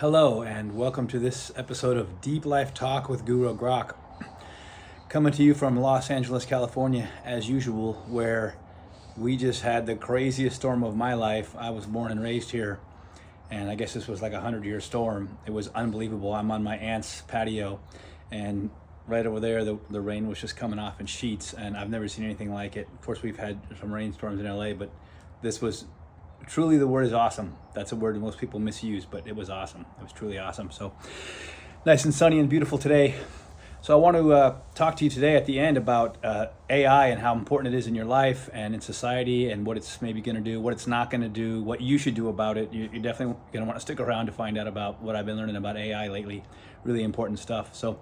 Hello, and welcome to this episode of Deep Life Talk with Guru Grok. Coming to you from Los Angeles, California, as usual, where we just had the craziest storm of my life. I was born and raised here, and I guess this was like a 100-year storm. It was unbelievable. I'm on my aunt's patio, and right over there, the rain was just coming off in sheets, and I've never seen anything like it. Of course, we've had some rainstorms in LA, but this was truly, the word is awesome. That's a word most people misuse, but it was awesome. It was truly awesome. So nice and sunny and beautiful today. So I want to talk to you today at the end about AI and how important it is in your life and in society, and what it's maybe going to do, what it's not going to do, what you should do about it. You're definitely going to want to stick around to find out about what I've been learning about AI lately. Really important stuff. So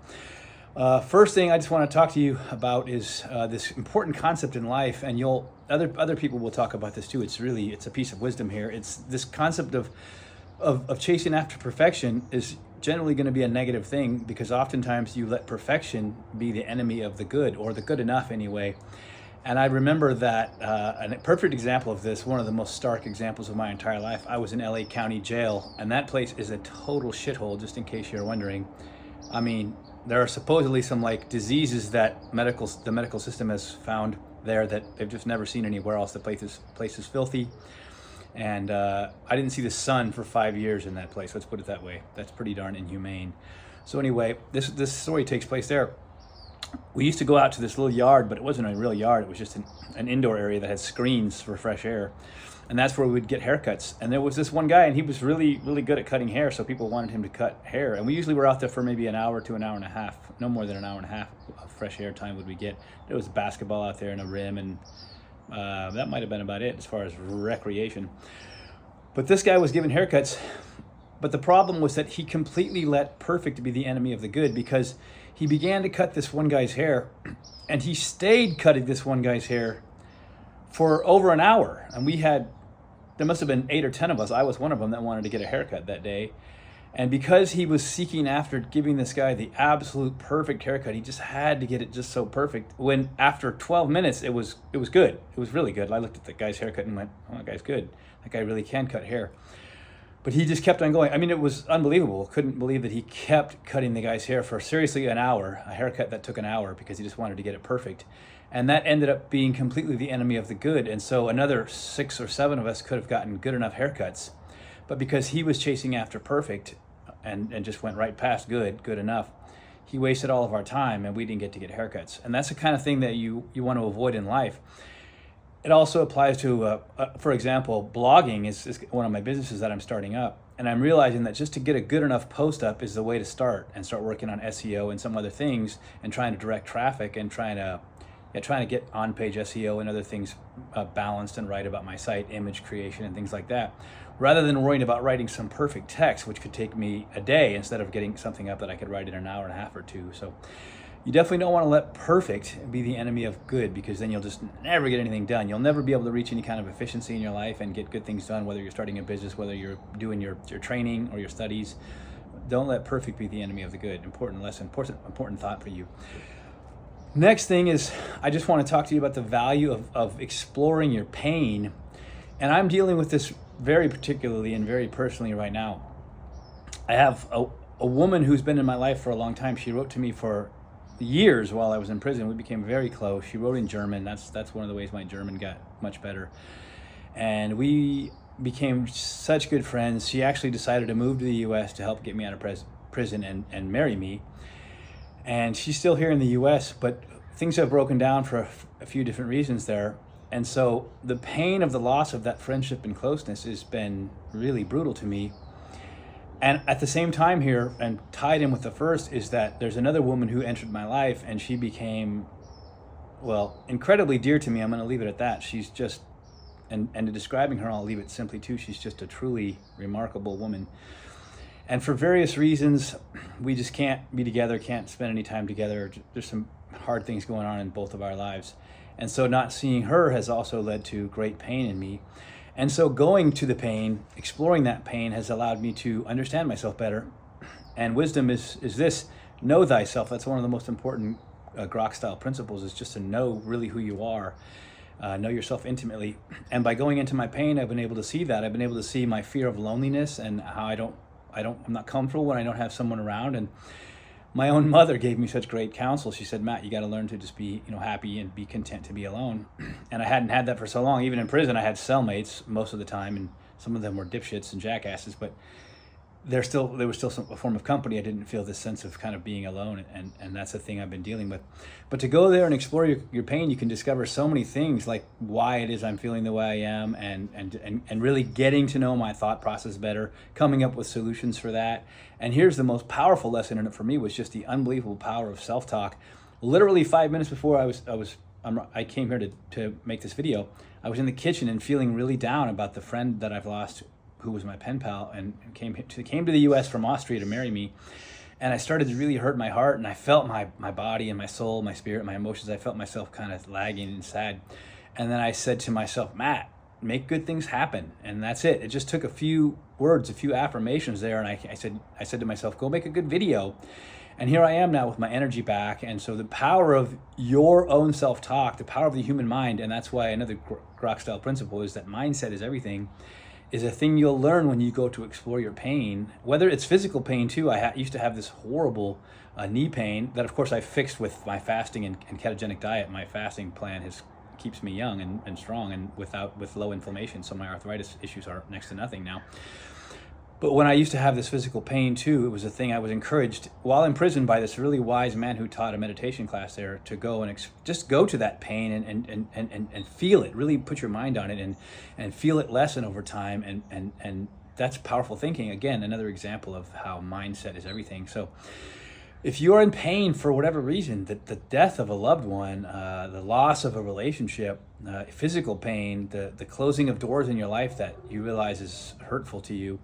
first thing I just want to talk to you about is this important concept in life, and other people will talk about this too. It's a piece of wisdom here. It's this concept of chasing after perfection is generally going to be a negative thing, because oftentimes you let perfection be the enemy of the good, or the good enough anyway. And I remember that a perfect example of this, one of the most stark examples of my entire life. I was in LA County Jail, and that place is a total shithole, just in case you're wondering. I mean, there are supposedly some like diseases that the medical system has found there that they've just never seen anywhere else. The place is filthy, and I didn't see the sun for 5 years in that place. Let's put it that way. That's pretty darn inhumane. So anyway, this story takes place there. We used to go out to this little yard, but it wasn't a real yard. It was just an indoor area that had screens for fresh air. And that's where we would get haircuts. And there was this one guy, and he was really, really good at cutting hair, so people wanted him to cut hair. And we usually were out there for maybe an hour to an hour and a half. No more than an hour and a half of fresh air time would we get. There was basketball out there and a rim, and that might have been about it as far as recreation. But this guy was giving haircuts. But the problem was that he completely let perfect be the enemy of the good, because he began to cut this one guy's hair, and he stayed cutting this one guy's hair for over an hour. And there must have been 8 or 10 of us. I was one of them that wanted to get a haircut that day. And because he was seeking after giving this guy the absolute perfect haircut, he just had to get it just so perfect. When after 12 minutes, it was good. It was really good. I looked at the guy's haircut and went, oh, that guy's good. That guy really can cut hair. But he just kept on going. I mean, it was unbelievable. Couldn't believe that he kept cutting the guy's hair for seriously an hour, a haircut that took an hour, because he just wanted to get it perfect. And that ended up being completely the enemy of the good. And so another 6 or 7 of us could have gotten good enough haircuts. But because he was chasing after perfect and just went right past good enough, he wasted all of our time, and we didn't get to get haircuts. And that's the kind of thing that you want to avoid in life. It also applies to, for example, blogging is one of my businesses that I'm starting up. And I'm realizing that just to get a good enough post up is the way to start working on SEO and some other things, and trying to direct traffic, and trying to get on-page SEO and other things balanced and right about my site, image creation and things like that, rather than worrying about writing some perfect text, which could take me a day, instead of getting something up that I could write in an hour and a half or 2. So you definitely don't want to let perfect be the enemy of good, because then you'll just never get anything done. You'll never be able to reach any kind of efficiency in your life and get good things done, whether you're starting a business, whether you're doing your training or your studies. Don't let perfect be the enemy of the good. Important lesson, important thought for you. Next thing is, I just want to talk to you about the value of exploring your pain. And I'm dealing with this very particularly and very personally right now. I have a woman who's been in my life for a long time. She wrote to me for years while I was in prison. We became very close. She wrote in German. That's one of the ways my German got much better. And we became such good friends. She actually decided to move to the US to help get me out of prison and marry me. And she's still here in the US, but things have broken down for a few different reasons there. And so the pain of the loss of that friendship and closeness has been really brutal to me. And at the same time here, and tied in with the first, is that there's another woman who entered my life, and she became, well, incredibly dear to me. I'm going to leave it at that. She's just, and describing her, I'll leave it simply too, she's just a truly remarkable woman. And for various reasons, we just can't be together, can't spend any time together. There's some hard things going on in both of our lives. And so not seeing her has also led to great pain in me. And so going to the pain, exploring that pain, has allowed me to understand myself better. And wisdom is this: know thyself. That's one of the most important Grok style principles, is just to know really who you are, know yourself intimately. And by going into my pain, I've been able to see that. I've been able to see my fear of loneliness, and how I'm not comfortable when I don't have someone around. And my own mother gave me such great counsel. She said, Matt, you got to learn to just be, happy and be content to be alone. And I hadn't had that for so long. Even in prison, I had cellmates most of the time, and some of them were dipshits and jackasses, but there was still a form of company. I didn't feel this sense of kind of being alone, and that's the thing I've been dealing with. But to go there and explore your pain, you can discover so many things, like why it is I'm feeling the way I am, and really getting to know my thought process better, coming up with solutions for that. And here's the most powerful lesson in it for me, was just the unbelievable power of self-talk. Literally 5 minutes before I came here to make this video, I was in the kitchen and feeling really down about the friend that I've lost, who was my pen pal and came to the U.S. from Austria to marry me. And I started to really hurt my heart, and I felt my body and my soul, my spirit, my emotions. I felt myself kind of lagging and sad. And then I said to myself, Matt, make good things happen. And that's it. It just took a few words, a few affirmations there. And I said to myself, go make a good video. And here I am now with my energy back. And so the power of your own self-talk, the power of the human mind, and that's why another Grok style principle is that mindset is everything, is a thing you'll learn when you go to explore your pain, whether it's physical pain too. I used to have this horrible knee pain that, of course, I fixed with my fasting and ketogenic diet. My fasting plan keeps me young and strong and with low inflammation, so my arthritis issues are next to nothing now. But when I used to have this physical pain too, it was a thing I was encouraged while in prison by this really wise man who taught a meditation class there to go and just go to that pain and feel it, really put your mind on it and feel it lessen over time. And that's powerful thinking. Again, another example of how mindset is everything. So if you're in pain for whatever reason, the death of a loved one, the loss of a relationship, physical pain, the closing of doors in your life that you realize is hurtful to you,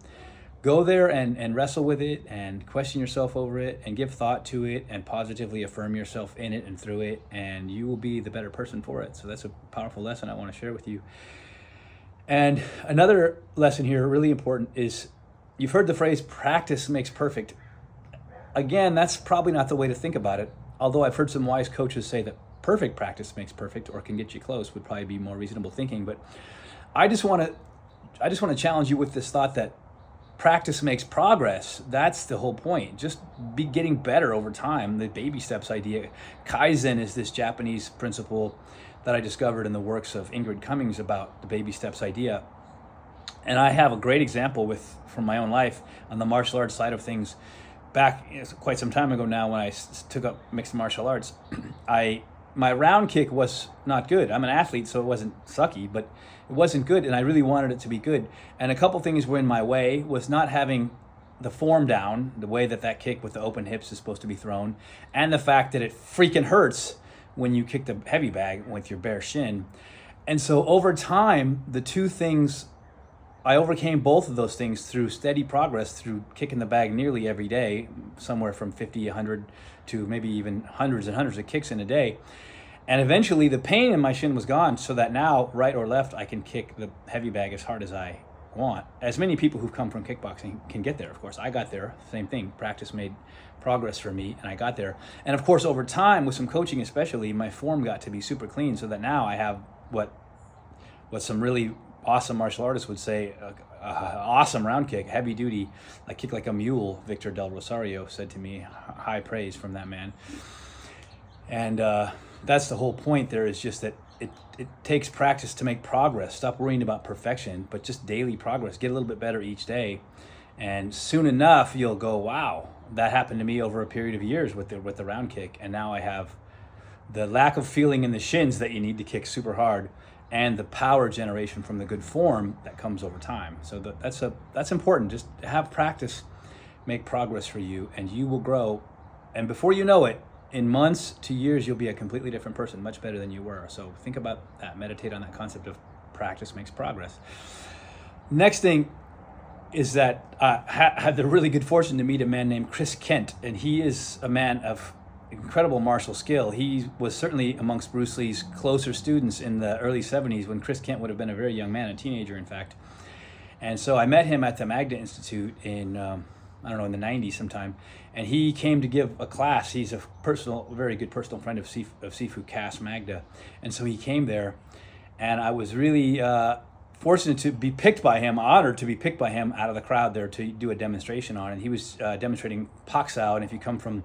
go there and wrestle with it and question yourself over it and give thought to it and positively affirm yourself in it and through it, and you will be the better person for it. So that's a powerful lesson I want to share with you. And another lesson here, really important, is you've heard the phrase practice makes perfect. Again, that's probably not the way to think about it, although I've heard some wise coaches say that perfect practice makes perfect, or can get you close, would probably be more reasonable thinking. But I just want to challenge you with this thought that practice makes progress. That's the whole point. Just be getting better over time. The baby steps idea. Kaizen is this Japanese principle that I discovered in the works of Ingrid Cummings about the baby steps idea. And I have a great example from my own life on the martial arts side of things. Back quite some time ago now, when I took up mixed martial arts, my round kick was not good. I'm an athlete, so it wasn't sucky, but it wasn't good, and I really wanted it to be good. And a couple things were in my way, was not having the form down, the way that kick with the open hips is supposed to be thrown, and the fact that it freaking hurts when you kick the heavy bag with your bare shin. And so over time, the two things, I overcame both of those things through steady progress, through kicking the bag nearly every day, somewhere from 50, 100 to maybe even hundreds and hundreds of kicks in a day. And eventually the pain in my shin was gone, so that now, right or left, I can kick the heavy bag as hard as I want. As many people who've come from kickboxing can get there, of course. I got there, same thing. Practice made progress for me, and I got there. And of course, over time, with some coaching especially, my form got to be super clean, so that now I have what some really awesome martial artists would say, awesome round kick, heavy duty. I kick like a mule, Victor Del Rosario said to me. High praise from that man. And that's the whole point there, is just that it takes practice to make progress. Stop worrying about perfection, but just daily progress. Get a little bit better each day. And soon enough, you'll go, wow, that happened to me over a period of years with the round kick. And now I have the lack of feeling in the shins that you need to kick super hard, and the power generation from the good form that comes over time. So that's important. Just have practice make progress for you, and you will grow. And before you know it, in months to years, you'll be a completely different person, much better than you were. So think about that. Meditate on that concept of practice makes progress. Next thing is that I had the really good fortune to meet a man named Chris Kent, and he is a man of incredible martial skill. He was certainly amongst Bruce Lee's closer students in the early 70s, when Chris Kent would have been a very young man, a teenager, in fact. And so I met him at the Magda Institute in, in the 90s sometime, and he came to give a class. He's a very good personal friend of Sifu Cass Magda. And so he came there, and I was really fortunate to be picked by him, honored to be picked by him out of the crowd there to do a demonstration on it. He was demonstrating Pak Sao, and if you come from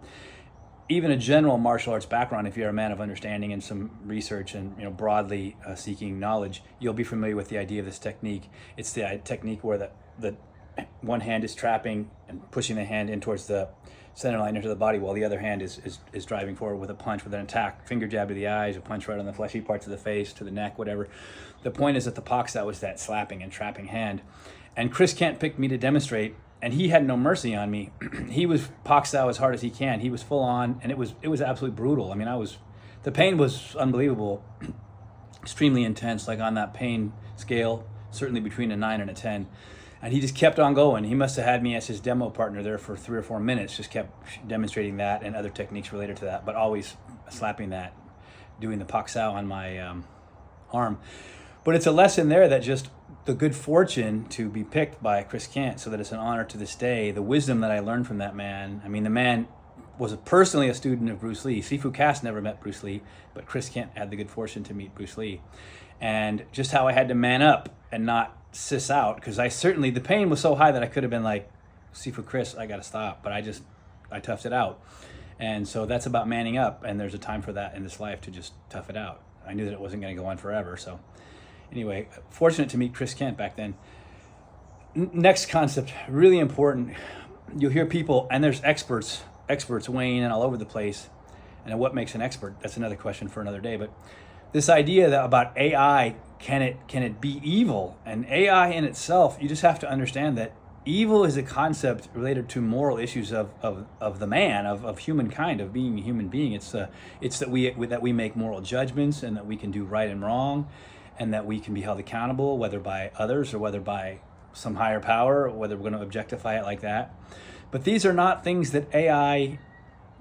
even a general martial arts background, if you're a man of understanding and some research and broadly seeking knowledge, you'll be familiar with the idea of this technique. It's the technique where the one hand is trapping and pushing the hand in towards the center line into the body, while the other hand is driving forward with a punch, with an attack, finger jab to the eyes, a punch right on the fleshy parts of the face, to the neck, whatever. The point is that the Pak Sao was that slapping and trapping hand. And Chris Kent picked me to demonstrate, and he had no mercy on me. He was Pak Sao as hard as he can. He was full on, and it was absolutely brutal. I mean, the pain was unbelievable, extremely intense, like on that pain scale, certainly between a 9 and a 10. And he just kept on going. He must have had me as his demo partner there for 3 or 4 minutes, just kept demonstrating that and other techniques related to that, but always slapping that, doing the Pak Sao on my arm. But it's a lesson there that just the good fortune to be picked by Chris Kent, so that it's an honor to this day, the wisdom that I learned from that man. I mean, the man was personally a student of Bruce Lee. Sifu Cass never met Bruce Lee, but Chris Kent had the good fortune to meet Bruce Lee. And just how I had to man up and not sis out, because the pain was so high that I could have been like, Sifu Chris, I gotta stop, but I toughed it out. And so that's about manning up, and there's a time for that in this life, to just tough it out. I knew that it wasn't gonna go on forever, so anyway, fortunate to meet Chris Kent back then. Next concept, really important. You'll hear people, and there's experts weighing in all over the place. And what makes an expert? That's another question for another day. But this idea that about AI, can it be evil? And AI in itself, you just have to understand that evil is a concept related to moral issues of the man, of humankind, of being a human being. It's that we make moral judgments, and that we can do right and wrong, and that we can be held accountable, whether by others or whether by some higher power, or whether we're going to objectify it like that. But these are not things that AI,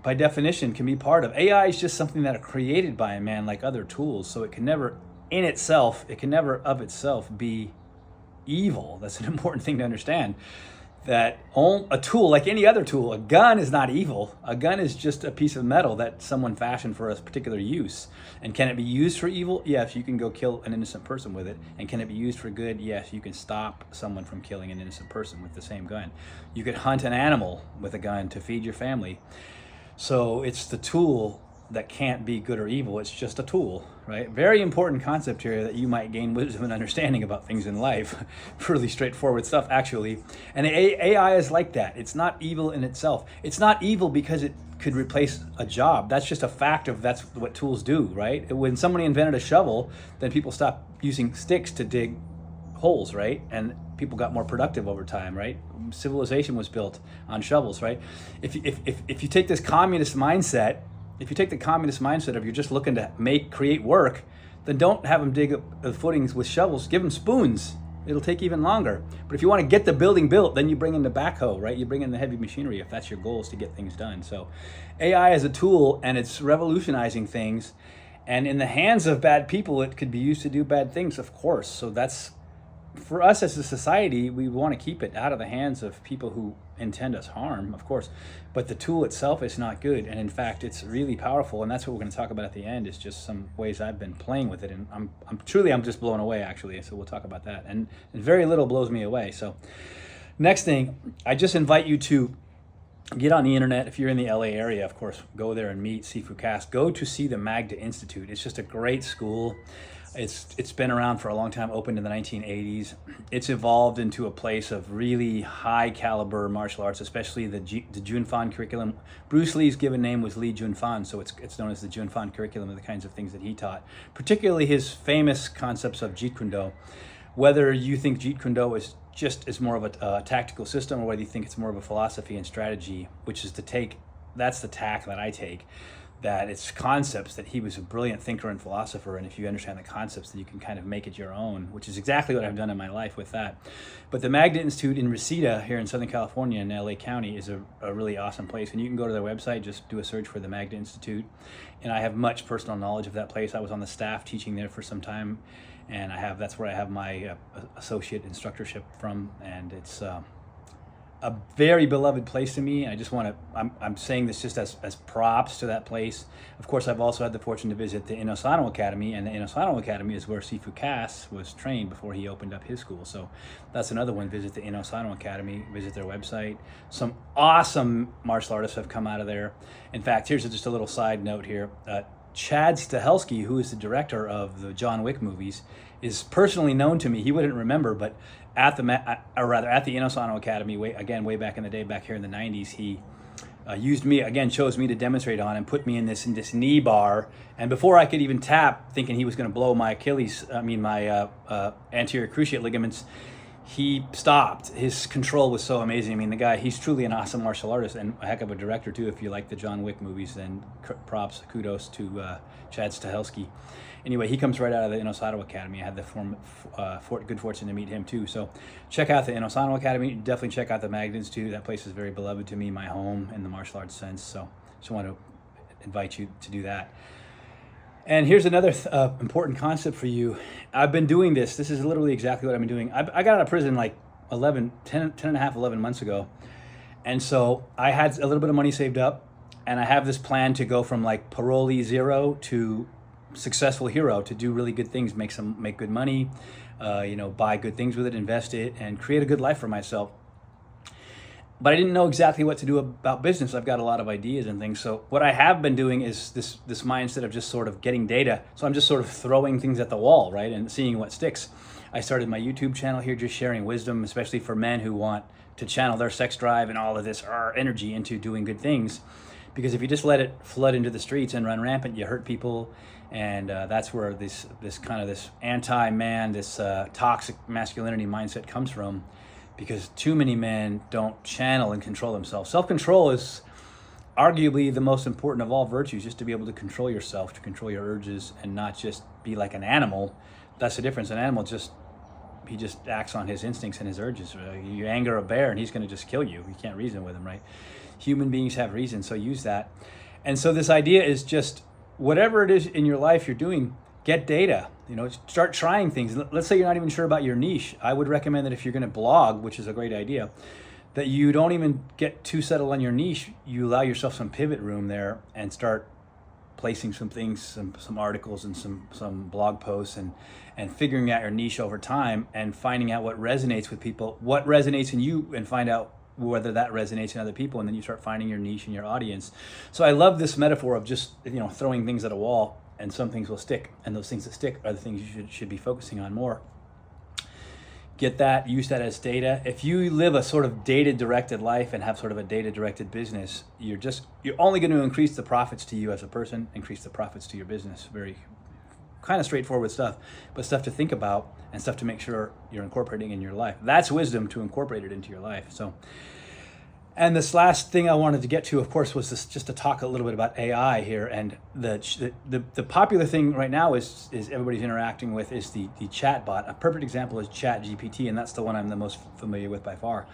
by definition, can be part of. AI is just something that are created by a man like other tools, so it can never of itself be evil. That's an important thing to understand. That a tool, like any other tool, a gun is not evil. A gun is just a piece of metal that someone fashioned for a particular use. And can it be used for evil? Yes, you can go kill an innocent person with it. And can it be used for good? Yes, you can stop someone from killing an innocent person with the same gun. You could hunt an animal with a gun to feed your family. So it's the tool that can't be good or evil. It's just a tool, right? Very important concept here that you might gain wisdom and understanding about things in life. Really straightforward stuff, actually. And AI is like that. It's not evil in itself. It's not evil because it could replace a job. That's just a fact of that's what tools do, right? When somebody invented a shovel, then people stopped using sticks to dig holes, right? And people got more productive over time, right? Civilization was built on shovels, right? If you take this communist mindset, if you take the communist mindset of you're just looking to create work, then don't have them dig up the footings with shovels. Give them spoons. It'll take even longer. But if you want to get the building built, then you bring in the backhoe, right? You bring in the heavy machinery if that's your goal, is to get things done. So AI is a tool, and it's revolutionizing things. And in the hands of bad people, it could be used to do bad things, of course. So that's, for us as a society, we want to keep it out of the hands of people who intend us harm, of course. But the tool itself is not good, and in fact, it's really powerful. And that's what we're going to talk about at the end. Is just some ways I've been playing with it, and I'm just blown away, actually. So we'll talk about that. And very little blows me away. So next thing, I just invite you to get on the internet. If you're in the LA area, of course, go there and meet Sifu Cass. Go to see the Magda Institute. It's just a great school. It's been around for a long time, opened in the 1980s. It's evolved into a place of really high caliber martial arts, especially the Junfan curriculum. Bruce Lee's given name was Lee Junfan, so it's known as the Junfan curriculum, of the kinds of things that he taught, particularly his famous concepts of Jeet Kune Do. Whether you think Jeet Kune Do is more of a tactical system, or whether you think it's more of a philosophy and strategy, which is that's the tack that I take. That it's concepts, that he was a brilliant thinker and philosopher, and if you understand the concepts, then you can kind of make it your own, which is exactly what I've done in my life with that. But the Magda Institute in Reseda here in Southern California in LA County is a really awesome place, and you can go to their website, just do a search for the Magda Institute, and I have much personal knowledge of that place. I was on the staff teaching there for some time, and that's where I have my associate instructorship from, and it's a very beloved place to me. I just want to, I'm saying this just as props to that place. Of course, I've also had the fortune to visit the Inosano Academy, and the Inosano Academy is where Sifu Cass was trained before he opened up his school. So that's another one. Visit the Inosano Academy, visit their website. Some awesome martial artists have come out of there. In fact, here's just a little side note here. Chad Stahelski, who is the director of the John Wick movies, is personally known to me. He wouldn't remember, but at the Inosano Academy, way back in the day, back here in the 90s, he used me, again, chose me to demonstrate on and put me in this knee bar. And before I could even tap, thinking he was going to blow my my anterior cruciate ligaments, he stopped. His control was so amazing. I mean, the guy, he's truly an awesome martial artist and a heck of a director too. If you like the John Wick movies, then kudos to Chad Stahelski. Anyway, he comes right out of the Inosano Academy. I had the good fortune to meet him too. So check out the Inosano Academy. Definitely check out the Magdans too. That place is very beloved to me, my home in the martial arts sense. So just want to invite you to do that. And here's another important concept for you. I've been doing this. This is literally exactly what I've been doing. I got out of prison like 11 months ago. And so I had a little bit of money saved up, and I have this plan to go from like parolee 0 to successful hero, to do really good things, make good money, buy good things with it, invest it, and create a good life for myself. But I didn't know exactly what to do about business. I've got a lot of ideas and things. So what I have been doing is this mindset of just sort of getting data. So I'm just sort of throwing things at the wall, right, and seeing what sticks. I started my YouTube channel here, just sharing wisdom, especially for men who want to channel their sex drive and all of this energy into doing good things. Because if you just let it flood into the streets and run rampant, you hurt people. And that's where this anti-man, this toxic masculinity mindset comes from, because too many men don't channel and control themselves. Self-control is arguably the most important of all virtues, just to be able to control yourself, to control your urges, and not just be like an animal. That's the difference. An animal he just acts on his instincts and his urges. You anger a bear and he's going to just kill you. You can't reason with him, right? Human beings have reason, so use that. And so this idea is just, whatever it is in your life you're doing, get data. Start trying things. Let's say you're not even sure about your niche. I would recommend that if you're going to blog, which is a great idea, that you don't even get too settled on your niche. You allow yourself some pivot room there and start placing some things, some articles and some blog posts, and figuring out your niche over time and finding out what resonates with people, what resonates in you, and find out whether that resonates in other people, and then you start finding your niche and your audience. So I love this metaphor of just throwing things at a wall, and some things will stick, and those things that stick are the things you should be focusing on more. Get that, use that as data. If you live a sort of data-directed life and have sort of a data-directed business, you're only going to increase the profits to you as a person, increase the profits to your business. Very kind of straightforward stuff, but stuff to think about and stuff to make sure you're incorporating in your life. That's wisdom, to incorporate it into your life. So, and this last thing I wanted to get to, of course, was just to talk a little bit about AI here. And the popular thing right now is everybody's interacting with is the chat bot. A perfect example is Chat GPT, and that's the one I'm the most familiar with by far.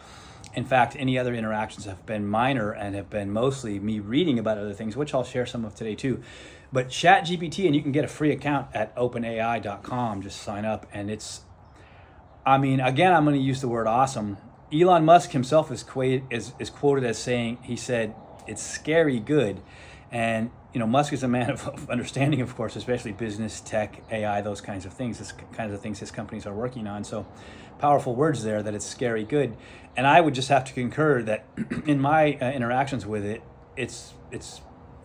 In fact, any other interactions have been minor and have been mostly me reading about other things, which I'll share some of today too. But Chat GPT, and you can get a free account at openai.com, just sign up. And again, I'm going to use the word awesome. Elon Musk himself is quoted as saying, he said, it's scary good. And, Musk is a man of understanding, of course, especially business, tech, AI, those kinds of things, his companies are working on. So powerful words there, that it's scary good. And I would just have to concur that in my interactions with it, it's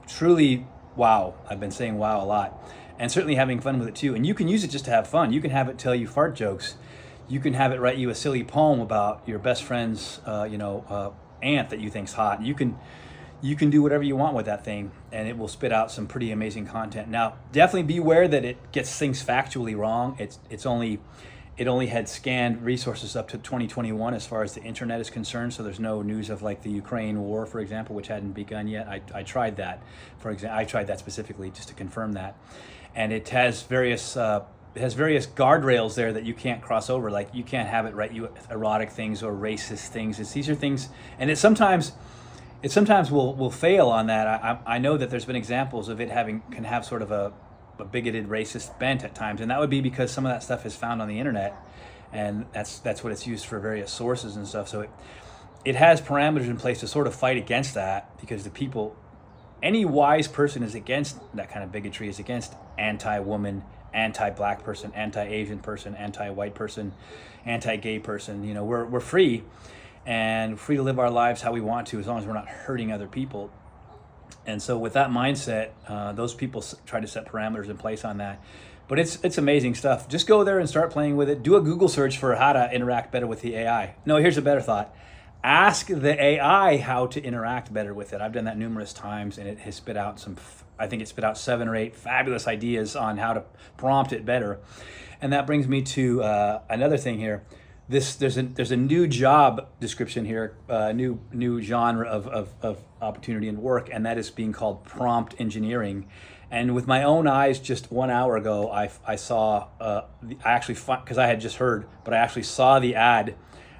truly wow. I've been saying wow a lot, and certainly having fun with it too. And you can use it just to have fun. You can have it tell you fart jokes. You can have it write you a silly poem about your best friend's, aunt that you think's hot. You can do whatever you want with that thing, and it will spit out some pretty amazing content. Now, definitely beware that it gets things factually wrong. It only had scanned resources up to 2021 as far as the internet is concerned. So there's no news of like the Ukraine war, for example, which hadn't begun yet. I tried that, I tried that specifically just to confirm that, and it has various guardrails there that you can't cross over. Like you can't have it write you erotic things or racist things. These are things, and it sometimes will fail on that. I know that there's been examples of it can have sort of a bigoted, racist bent at times, and that would be because some of that stuff is found on the internet, and that's what it's used for, various sources and stuff. So it has parameters in place to sort of fight against that, because the people, any wise person is against that kind of bigotry, is against anti-woman, anti-black person, anti-Asian person, anti-white person, anti-gay person. You know, we're free and free to live our lives how we want to, as long as we're not hurting other people. And so with that mindset, those people try to set parameters in place on that. But it's amazing stuff. Just go there and start playing with it. Do a Google search for how to interact better with the AI. No, here's a better thought. Ask the AI how to interact better with it. I've done that numerous times, and it has spit out I think it spit out 7 or 8 fabulous ideas on how to prompt it better. And that brings me to another thing here. There's a new job description here, new genre of opportunity and work, and that is being called prompt engineering. And with my own eyes, just 1 hour ago, I saw, because I had just heard, but I actually saw the ad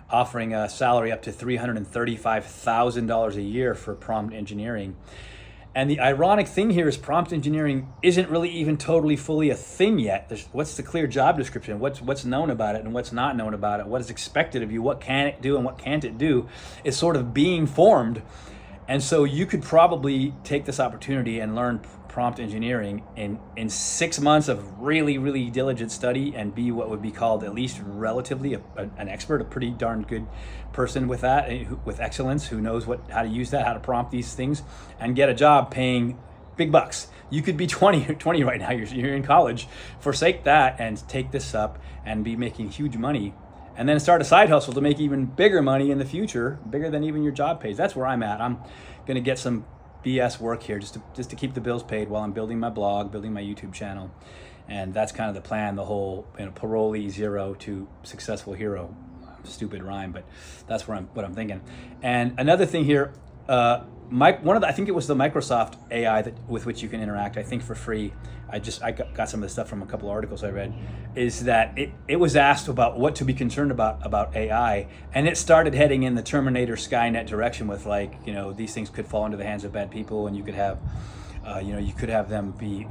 offering a salary up to $335,000 a year for prompt engineering. And the ironic thing here is prompt engineering isn't really even totally fully a thing yet. What's the clear job description? What's known about it and what's not known about it? What is expected of you? What can it do and what can't it do? Is sort of being formed. And so you could probably take this opportunity and learn prompt engineering in 6 months of really, really diligent study, and be what would be called, at least relatively, an expert, a pretty darn good person with that, with excellence, who knows how to use that, how to prompt these things, and get a job paying big bucks. You could be 20 right now, you're in college. Forsake that and take this up and be making huge money, and then start a side hustle to make even bigger money in the future, bigger than even your job pays. That's where I'm at. I'm going to get some BS work here just to keep the bills paid while I'm building my blog, building my YouTube channel. And that's kind of the plan, the whole parolee zero to successful hero. Stupid rhyme, but that's what I'm thinking. And another thing here, I think it was the Microsoft AI with which you can interact, I think for free. I got some of the stuff from a couple of articles I read, is that it was asked about what to be concerned about AI, and it started heading in the Terminator Skynet direction with, like, you know, these things could fall into the hands of bad people, and you could have them be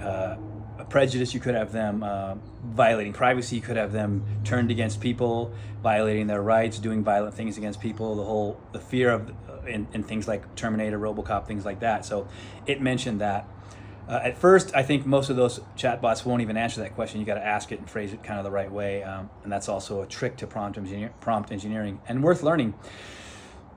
prejudiced, you could have them violating privacy, you could have them turned against people, violating their rights, doing violent things against people, the fear of in things like Terminator, RoboCop, things like that. So it mentioned that. At first, I think most of those chatbots won't even answer that question. You got to ask it and phrase it kind of the right way, and that's also a trick to prompt engineering, and worth learning.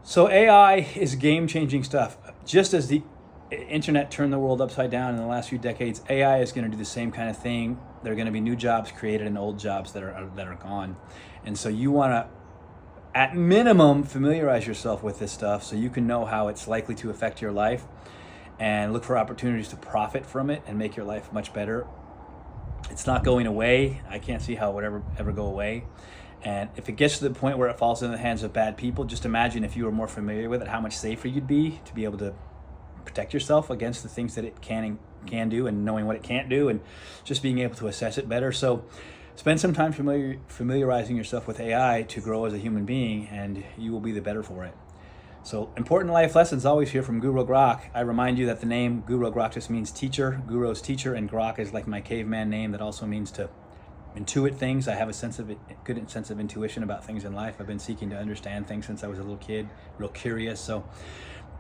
So AI is game-changing stuff. Just as the internet turned the world upside down in the last few decades, AI is going to do the same kind of thing. There are going to be new jobs created and old jobs that are gone, and so you want to, at minimum, familiarize yourself with this stuff so you can know how it's likely to affect your life, and look for opportunities to profit from it and make your life much better. It's not going away. I can't see how it would ever go away. And if it gets to the point where it falls in the hands of bad people, just imagine if you were more familiar with it, how much safer you'd be to be able to protect yourself against the things that it can do, and knowing what it can't do, and just being able to assess it better. So spend some time familiarizing yourself with AI to grow as a human being, and you will be the better for it. So, important life lessons always here from Guru Grok. I remind you that the name Guru Grok just means teacher. Guru's teacher, and Grok is like my caveman name that also means to intuit things. I have a good sense of intuition about things in life. I've been seeking to understand things since I was a little kid, real curious. So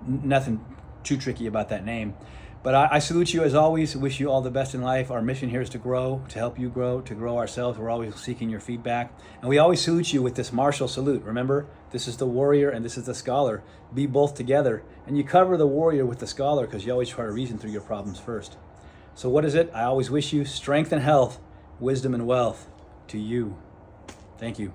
nothing too tricky about that name. But I salute you as always, wish you all the best in life. Our mission here is to grow, to help you grow, to grow ourselves. We're always seeking your feedback. And we always salute you with this martial salute. Remember, this is the warrior and this is the scholar. Be both together. And you cover the warrior with the scholar because you always try to reason through your problems first. So what is it? I always wish you strength and health, wisdom and wealth to you. Thank you.